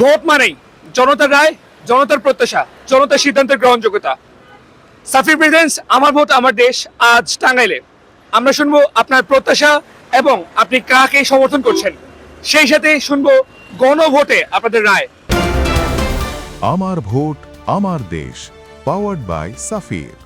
Vote মানেই জনতার রায়, জনতার প্রত্যাশা, জনতার সিদ্ধান্তের গ্রহণযোগ্যতা। সাফির প্রেজেন্স আমার ভোট আমার দেশ আজ টাঙ্গাইলে। আমরা শুনবো আপনার প্রত্যাশা এবং আপনি কাকে সমর্থন করছেন, সেই সাথে শুনবো গণভোটে আপনাদের রায়। আমার ভোট আমার দেশ, পাওয়ার্ড বাই সাফির।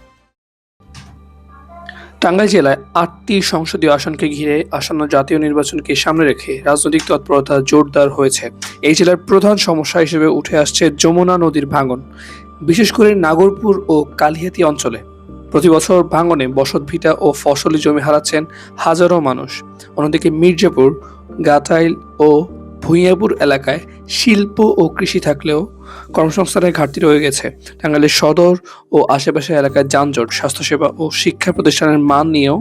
টাঙ্গাইল জেলায় ৮টি সংসদীয় আসনকে ঘিরে আসন্ন জাতীয় নির্বাচনকে সামনে রেখে রাজনৈতিক তৎপরতা জোরদার হয়েছে। এই জেলার প্রধান সমস্যা হিসেবে উঠে আসছে যমুনা নদীর ভাঙন, বিশেষ করে নাগরপুর ও কালিহাতী অঞ্চলে। প্রতি বছর ভাঙনে বসতভিটা ও ফসলি জমি হারাচ্ছেন হাজারো মানুষ। অন্যদিকে মির্জাপুর, গাতাইল ও ভুঁইয়াপুর এলাকায় শিল্প ও কৃষি থাকলেও কর্মসংস্থানের ঘাটতি রয়ে গেছে। টাঙ্গাইলের সদর ও আশেপাশের এলাকায় যানজট, স্বাস্থ্যসেবা ও শিক্ষা প্রতিষ্ঠানের মান নিয়েও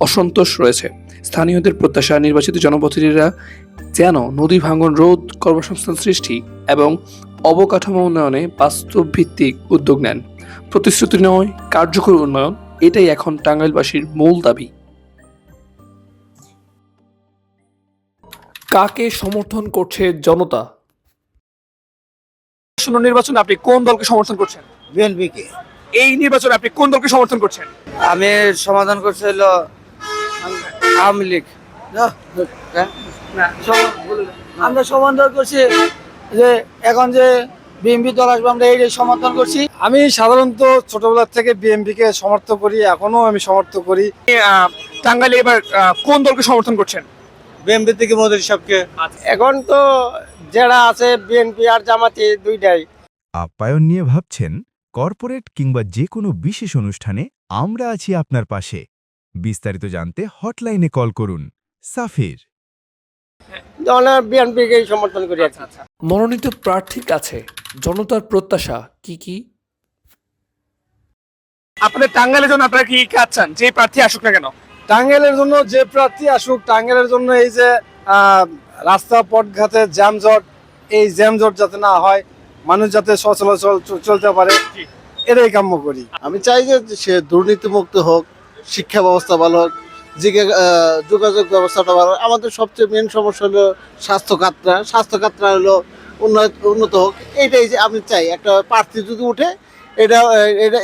অসন্তোষ রয়েছে। স্থানীয়দের প্রত্যাশা নির্বাচিত জনপ্রতিনিধিরা যেন নদী ভাঙন রোধ, কর্মসংস্থান সৃষ্টি এবং অবকাঠামো উন্নয়নে বাস্তব ভিত্তিক উদ্যোগ নেন। প্রতিশ্রুতি নয়, কার্যকর উন্নয়ন, এটাই এখন টাঙ্গাইলবাসীর মূল দাবি। কাকে সমর্থন করছে জনতা? আসন্ন নির্বাচনে আপনি কোন দলকে সমর্থন করছেন? বিএনপিকে এই নির্বাচনে আপনি কোন দলকে সমর্থন করছেন? আমি সমাধান করছি হলো আওয়ামী লীগ। আমরা সমাধান করছি যে এখন যে বিএনপি দল আসবে, আমরা এই সমর্থন করছি। আমি সাধারণত ছোটবেলা থেকে বিএনপিকে সমর্থন করি, এখনো আমি সমর্থন করি। টাঙ্গাইলে এবার কোন দলকে সমর্থন করছেন? বিএনপি থেকে মোদী সাহেবকে। এখন তো যারা আছে বিএনপি আর জামাতি দুইটাই। আপ্যায়ন নিয়ে ভাবছেন? কর্পোরেট কিংবা যে কোনো বিশেষ অনুষ্ঠানে আমরা আছি আপনার পাশে। বিস্তারিত জানতে হটলাইনে কল করুন। সাফির। বিএনপিকে সমর্থন করি। আচ্ছা, মনোনীত প্রার্থীর কাছে জনতার প্রত্যাশা কি কি? আপনাদের টাঙ্গাইলের জন্য আপনারা কি চাচ্ছেন, যে প্রার্থী আসুক না কেন? টাঙ্গাইলের জন্য যে প্রার্থী আসুক, টাঙ্গাইলের জন্য এই যে রাস্তা পথঘাটে জ্যামজট, এই জ্যামজট যাতে না হয়, মানুষ যাতে সচলাচল চলতে পারে, এটাই কাম্য করি। আমি চাই যে সে দুর্নীতিমুক্ত হোক, শিক্ষা ব্যবস্থা ভালো হোক, যোগাযোগ ব্যবস্থাটা ভালো। আমাদের সবচেয়ে মেন সমস্যা হলো স্বাস্থ্য খাতটা হলো উন্নত হোক। এইটাই যে আমি চাই, একটা প্রার্থী যদি উঠে এটা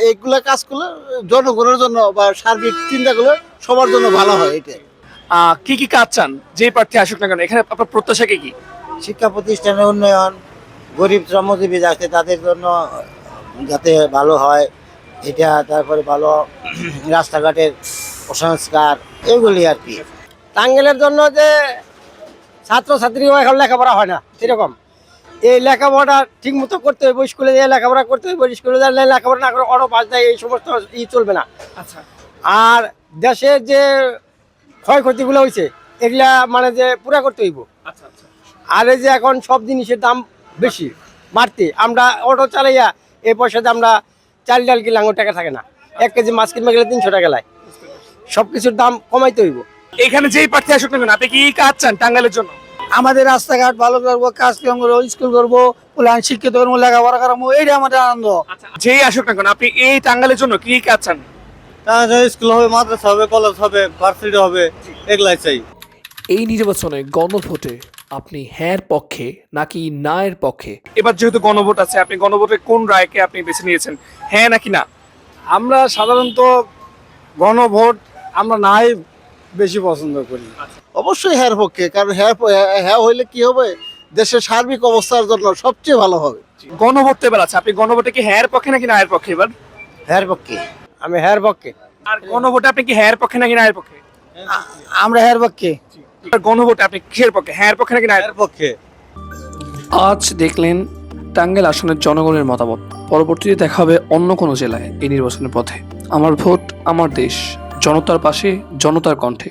এইগুলা কাজ করলে জনগণের জন্য বা সার্বিক চিন্তাগুলো সবার জন্য ভালো হয়। এটাই কি কি কাজ চান যে প্রার্থী আসুক না কেন? এখানে আপনার প্রত্যাশা কি কি? শিক্ষা প্রতিষ্ঠানের উন্নয়ন, গরিব শ্রমজীবী যাতে তাদের জন্য যাতে ভালো হয় এটা, তারপরে ভালো রাস্তাঘাটের সংস্কার, এগুলি আর কি। টাঙ্গাইলের জন্য যে ছাত্রছাত্রী এখন লেখাপড়া হয় না, সেরকম এই লেখাপড়া ঠিক মতো করতে হইব, স্কুলে যে লেখাপড়া করতে হইব, স্কুলে লেখাপড়া না করে অটো পাস দেয়, এই সমস্ত চলবে না। আচ্ছা, আর দেশের যে ক্ষয়ক্ষতিগুলো হয়েছে এগুলা মানে যে পুরা করতে হইব। আচ্ছা, আর এই যে এখন সব জিনিসের দাম বেশি বাড়তে, আমরা অটো চালাইয়া এই পয়সাতে আমরা চাল ডাল কিনলে আঙুর টাকা থাকে না, 1 কেজি মাছ কিনবে গেলে 300 টাকা লাগে। সব কিছুর দাম কমাইতে হইব। এখানে যেই প্রার্থী আসুক না কেন আপনি কি কাজ চান টাঙ্গাইলের জন্য? আমাদের রাস্তাঘাট ভালো করবো, কাজ করবো, স্কুল করবো, প্লান শিক্ষিত করবো, লেখাপড়া করাবো, এইটা আমাদের আনন্দ। যেই আসুক না কেন আপনি এই টাঙ্গাইলের জন্য কি কাজ চান? স্কুল হবে, মাদ্রাসা হবে, কলেজ হবে, ভার্সিটি হবে, এগুলাই চাই। এই নির্বাচনে গণভোটে আপনি হ্যাঁর পক্ষে নাকি না এর পক্ষে? এবার যেহেতু গণভোট আছে, আপনি গণভোটে কোন রায়কে আপনি বেছে নিয়েছেন, হ্যাঁ নাকি না? আমরা সাধারণত গণভোট আমরা নাই বেশি পছন্দ করি। অবশ্যই হ্যার পক্ষে, কারণ হ্যাঁ হইলে কি হবে, দেশের সার্বিক অবস্থার জন্য সবচেয়ে ভালো হবে। গণভোট তো এবার আছে, আপনি গণভোটে কি হ্যাঁ পক্ষে নাকি না এর পক্ষে এবার? হ্যার পক্ষে, আমি হ্যার পক্ষে। আর গণভোটে আপনি কি হ্যাঁ পক্ষে নাকি না এর পক্ষে? আমরা হ্যার পক্ষে। আর গণভোটে আপনি কিসের পক্ষে, হ্যাঁ পক্ষে নাকি না এর পক্ষে। আজ দেখলেন টাঙ্গাইল আসনের জনগণের মতামত। পরবর্তীতে দেখা হবে অন্য কোনো জেলায় এই নির্বাচনের পথে। আমার ভোট আমার দেশ, জনতার পাশে, জনতার কণ্ঠে।